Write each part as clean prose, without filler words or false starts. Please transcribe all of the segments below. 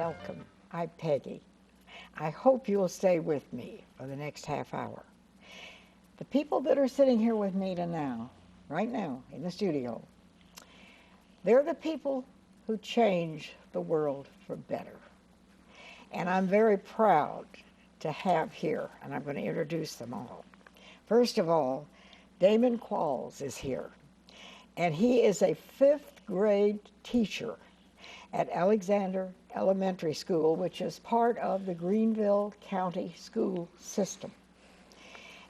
welcome. I'm Peggy. I hope you'll stay with me for the next half hour. The people that are sitting here with me right now, in the studio, they're the people who change the world for better. And I'm very proud to have here, and I'm going to introduce them all. First of all, Damon Qualls is here, and he is a fifth grade teacher at Alexander Elementary School, which is part of the Greenville County school system.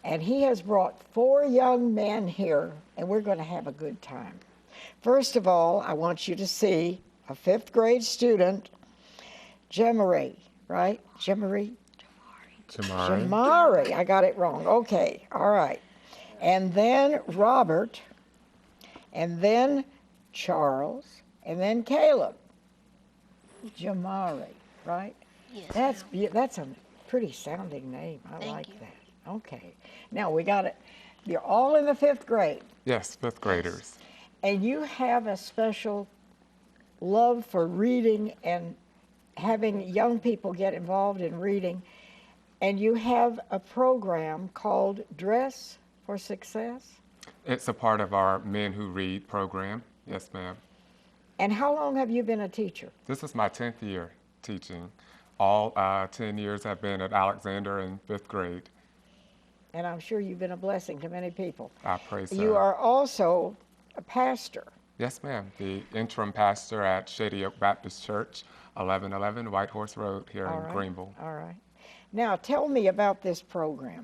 And he has brought 4 young men here, and we're going to have a good time. First of all, I want you to see a fifth grade student, Jemari, right? Jemari? Jamari. I got it wrong. Okay, all right. And then Robert, and then Charles, and then Caleb. Jamari, right? Yes. That's a pretty sounding name. I Thank like you. that. Okay. Now we got it. You're all in the fifth grade, Yes, fifth graders. and you have a special love for reading and having young people get involved in reading. And you have a program called Dress for Success. It's a part of our Men Who Read program. Yes, ma'am. And how long have you been a teacher? This is my 10th year teaching. All 10 years have been at Alexander in fifth grade. And I'm sure you've been a blessing to many people. I pray so. You are also a pastor. Yes, ma'am. The interim pastor at Shady Oak Baptist Church, 1111 White Horse Road here All in right. Greenville. All right. Now, tell me about this program.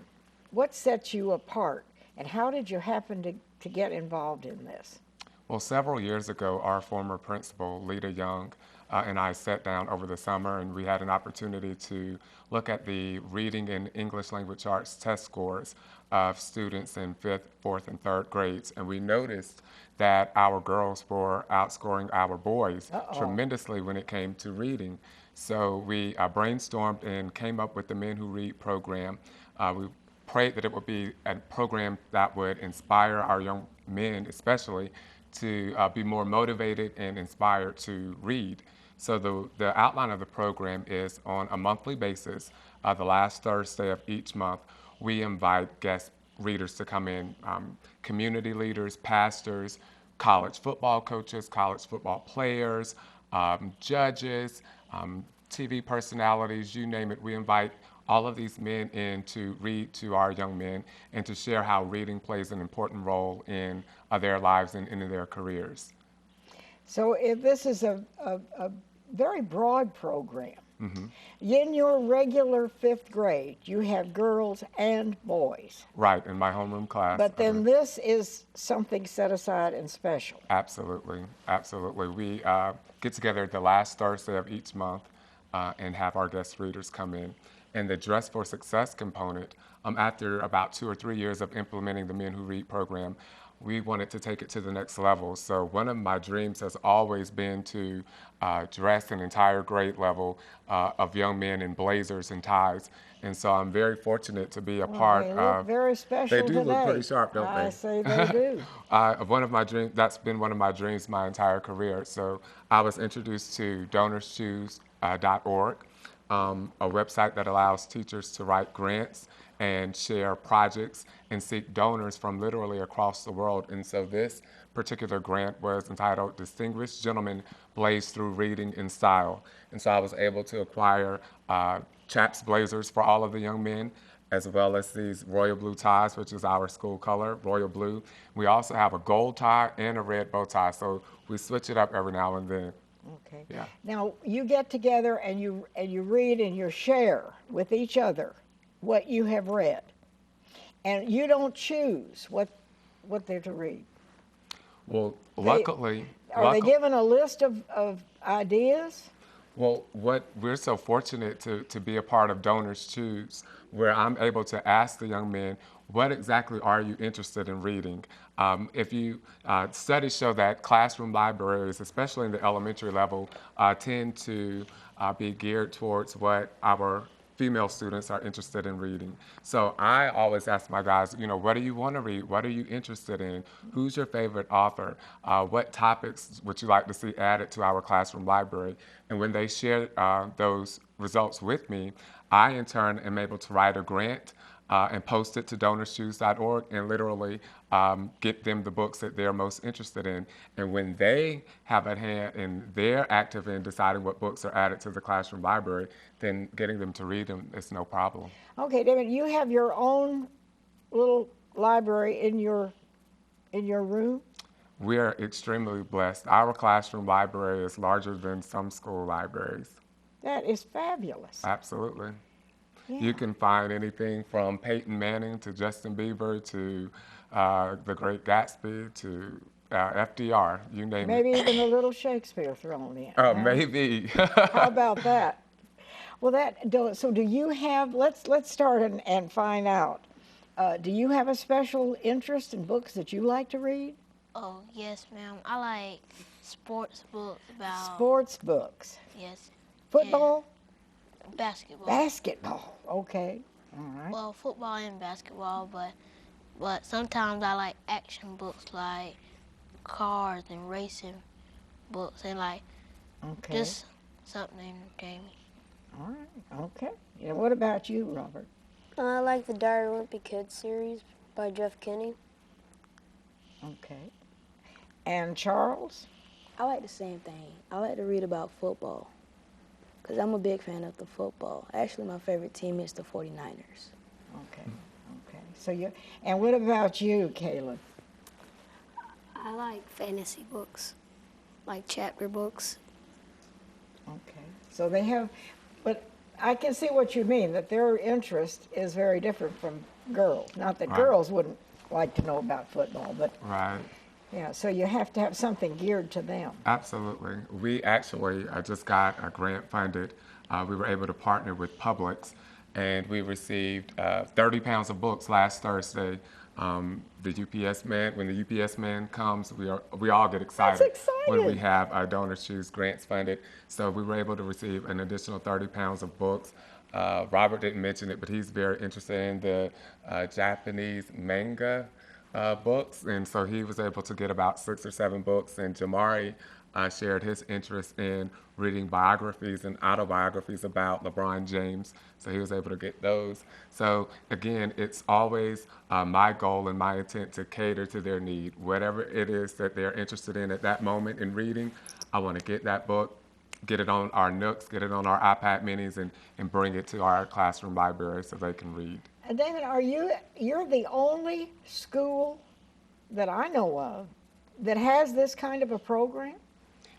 What sets you apart, and how did you happen to get involved in this? Well, several years ago, our former principal, Lita Young, and I sat down over the summer, and we had an opportunity to look at the reading and English language arts test scores of students in fifth, fourth, and third grades. And we noticed that our girls were outscoring our boys tremendously when it came to reading. So we brainstormed and came up with the Men Who Read program. We prayed that it would be a program that would inspire our young men, especially, to be more motivated and inspired to read. So the outline of the program is on a monthly basis, the last Thursday of each month, we invite guest readers to come in, community leaders, pastors, college football coaches, college football players, judges, TV personalities, you name it. We invite all of these men in to read to our young men and to share how reading plays an important role in their lives and in their careers. So if this is a very broad program. In your regular fifth grade, you have girls and boys. Right, in my homeroom class. But then this is something set aside and special. Absolutely, absolutely. We get together the last Thursday of each month and have our guest readers come in. And the Dress for Success component, after about 2 or 3 years of implementing the Men Who Read program, we wanted to take it to the next level. So one of my dreams has always been to dress an entire grade level of young men in blazers and ties. And so I'm very fortunate to be a part They of. look very special They do today. look pretty sharp, don't they? I say they do. One of my dreams, that's been one of my dreams my entire career. So I was introduced to donorschoose.org, a website that allows teachers to write grants and share projects and seek donors from literally across the world. And so this particular grant was entitled Distinguished Gentlemen Blaze Through Reading in Style. And so I was able to acquire chaps blazers for all of the young men, as well as these royal blue ties, which is our school color, royal blue. We also have a gold tie and a red bow tie, so we switch it up every now and then. Okay. Yeah. Now you get together and you read and you share with each other what you have read, and you don't choose what they're to read. Well, luckily, Are they given a list of ideas? Well, we're so fortunate to be a part of Donors Choose, where I'm able to ask the young men, what exactly are you interested in reading? If you studies show that classroom libraries, especially in the elementary level, tend to be geared towards what our female students are interested in reading. So I always ask my guys, what do you want to read? What are you interested in? Who's your favorite author? What topics would you like to see added to our classroom library? And when they share those results with me, I in turn am able to write a grant and post it to donorschoose.org and literally get them the books that they're most interested in. And when they have a hand and they're active in deciding what books are added to the classroom library, then getting them to read them is no problem. Okay, David, you have your own little library in your room? We are extremely blessed. Our classroom library is larger than some school libraries. That is fabulous. Absolutely. You Yeah. can find anything from Peyton Manning to Justin Bieber to The Great Gatsby to FDR, you name it. Maybe even a little Shakespeare thrown in, huh? Maybe. How about that? Well, so do you have, let's start and find out. Do you have a special interest in books that you like to read? Oh, yes, ma'am. I like sports books about, Sports books. yes, Football? and basketball. Basketball. Okay. All right. Well, football and basketball, but sometimes I like action books like cars and racing books and like Okay. just something entertaining. All right. Okay. Yeah, what about you, Robert? I like the Diary of a Wimpy Kid series by Jeff Kinney. Okay. And Charles? I like the same thing. I like to read about football because I'm a big fan of the football. Actually, my favorite team is the 49ers. Okay. Okay. And what about you, Caleb? I like fantasy books, like chapter books. Okay. So they have, but I can see what you mean, that their interest is very different from girls. Not that Right. girls wouldn't like to know about football, but Right. yeah, so you have to have something geared to them. Absolutely. We actually just got a grant funded. We were able to partner with Publix, and we received 30 pounds of books last Thursday. The UPS man, when the UPS man comes, we all get excited when we exciting. have our donors choose grants funded. So we were able to receive an additional 30 pounds of books. Robert didn't mention it, but he's very interested in the Japanese manga books, and so he was able to get about 6 or 7 books. And Jamari shared his interest in reading biographies and autobiographies about LeBron James, so he was able to get those. So again, it's always my goal and my intent to cater to their need, whatever it is that they're interested in at that moment in reading. I want to get that book, get it on our Nooks, get it on our iPad minis, and bring it to our classroom library so they can read. David, you're the only school that I know of that has this kind of a program?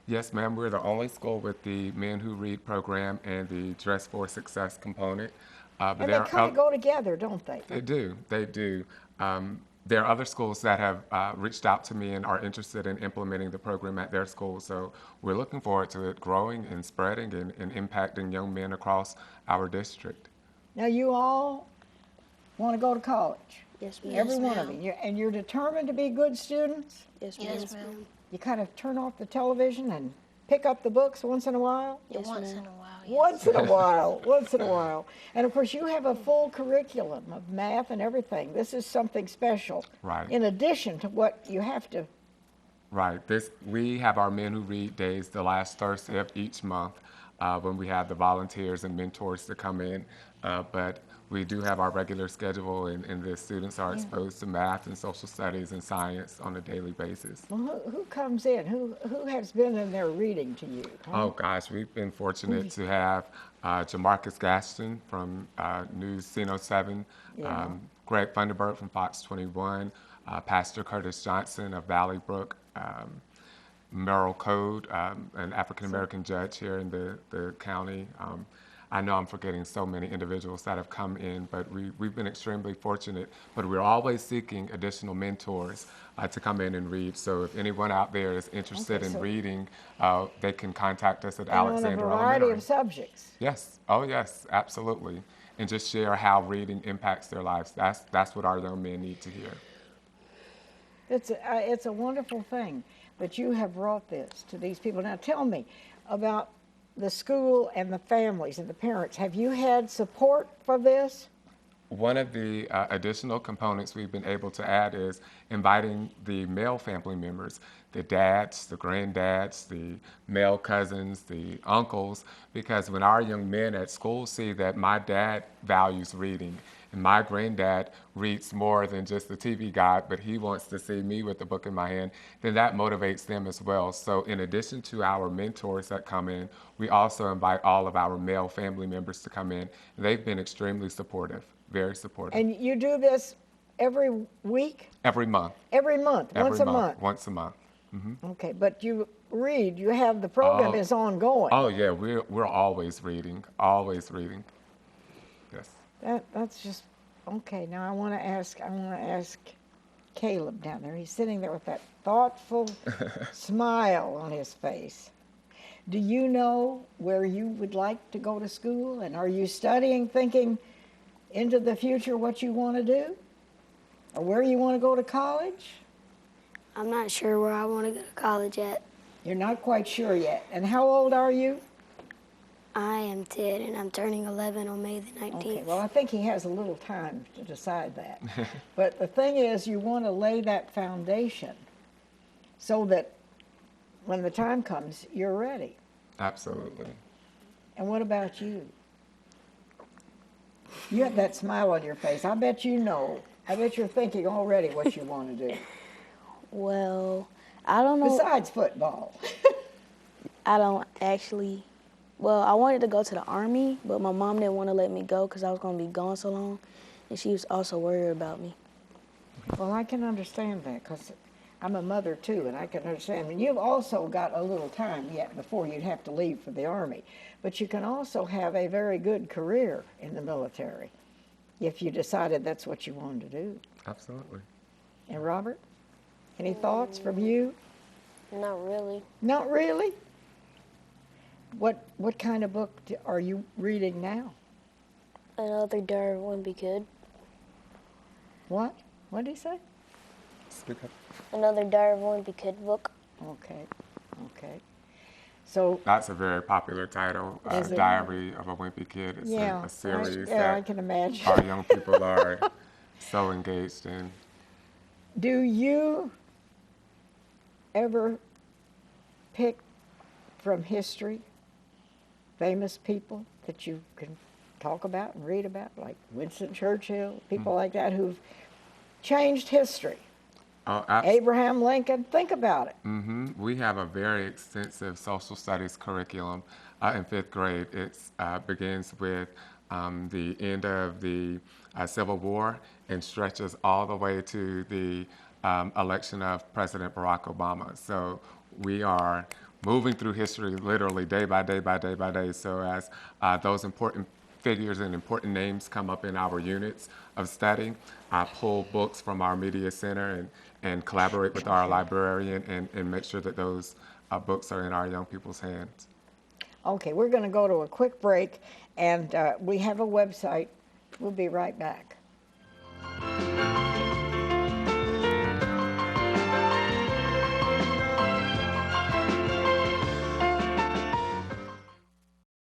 Yes, ma'am. We're the only school with the Men Who Read program and the Dress for Success component. But And they there are kind of go together, don't they? They do. They do. There are other schools that have reached out to me and are interested in implementing the program at their school. So we're looking forward to it growing and spreading and impacting young men across our district. Now you all want to go to college. Yes, ma'am. Every Yes, one of ma'am. you. And you're determined to be good students? Yes, ma'am. Yes, ma'am. You kind of turn off the television and pick up the books once in a while? Yes, Once ma'am. in a while, yes. Once in a while, once in a while. And of course, you have a full curriculum of math and everything. This is something special. Right. In addition to what you have to. Right. We have our Men Who Read days the last Thursday of each month when we have the volunteers and mentors to come in. But we do have our regular schedule, and the students are exposed to math and social studies and science on a daily basis. Well, who comes in? Who has been in there reading to you? Huh? Oh gosh, we've been fortunate to have Jamarcus Gaston from News Ceno 7, Yeah. Greg Funderburg from Fox 21, Pastor Curtis Johnson of Valley Brook, Merrill Code, an African American judge here in the county. I know I'm forgetting so many individuals that have come in, but we've been extremely fortunate. But we're always seeking additional mentors to come in and read. So if anyone out there is interested Okay, in so- reading, they can contact us at And on a Alexander variety Elementary. of subjects. Yes. Oh, yes. Absolutely. And just share how reading impacts their lives. That's what our young men need to hear. It's a wonderful thing that you have brought this to these people. Now tell me about the school and the families and the parents, have you had support for this? One of the additional components we've been able to add is inviting the male family members, the dads, the granddads, the male cousins, the uncles, because when our young men at school see that my dad values reading and my granddad reads more than just the TV guide, but he wants to see me with the book in my hand, then that motivates them as well. So in addition to our mentors that come in, we also invite all of our male family members to come in. They've been extremely supportive. Very supportive. And you do this every week? Every month. Every month, once a month? Once a month. Okay, but you read, you have, the program is ongoing. Oh yeah, we're always reading, always reading. Yes. That's just, okay, now I want to ask Caleb down there. He's sitting there with that thoughtful smile on his face. Do you know where you would like to go to school? And are you studying, thinking into the future what you want to do? Or where you want to go to college? I'm not sure where I want to go to college yet. You're not quite sure yet. And how old are you? I am 10 and I'm turning 11 on May the 19th. Okay, well, I think he has a little time to decide that. But the thing is, you want to lay that foundation so that when the time comes, you're ready. Absolutely. And what about you? You have that smile on your face. I bet you know. I bet you're thinking already what you want to do. Well, I don't know. Besides football. I don't actually. Well, I wanted to go to the Army, but my mom didn't want to let me go because I was going to be gone so long, and she was also worried about me. Well, I can understand that because I'm a mother too, and I can understand. And you've also got a little time yet before you'd have to leave for the Army. But you can also have a very good career in the military if you decided that's what you wanted to do. Absolutely. And Robert, any thoughts from you? Not really. Not really? What kind of book are you reading now? Another Darwin would be good. What? What did he say? Speak up. Another Darwin would be good book. Okay, okay. So, That's a very popular title, Is it? Diary of a Wimpy Kid. It's yeah, a series I that can imagine. our young people are so engaged in. Do you ever pick from history famous people that you can talk about and read about, like Winston Churchill, people like that who've changed history? Oh, Abraham Lincoln, think about it. We have a very extensive social studies curriculum in fifth grade. It begins with the end of the Civil War and stretches all the way to the election of President Barack Obama. So we are moving through history literally day by day by day by day. So as those important figures and important names come up in our units of study, I pull books from our media center and collaborate with our librarian and make sure that those books are in our young people's hands. Okay, we're going to go to a quick break, and we have a website. We'll be right back.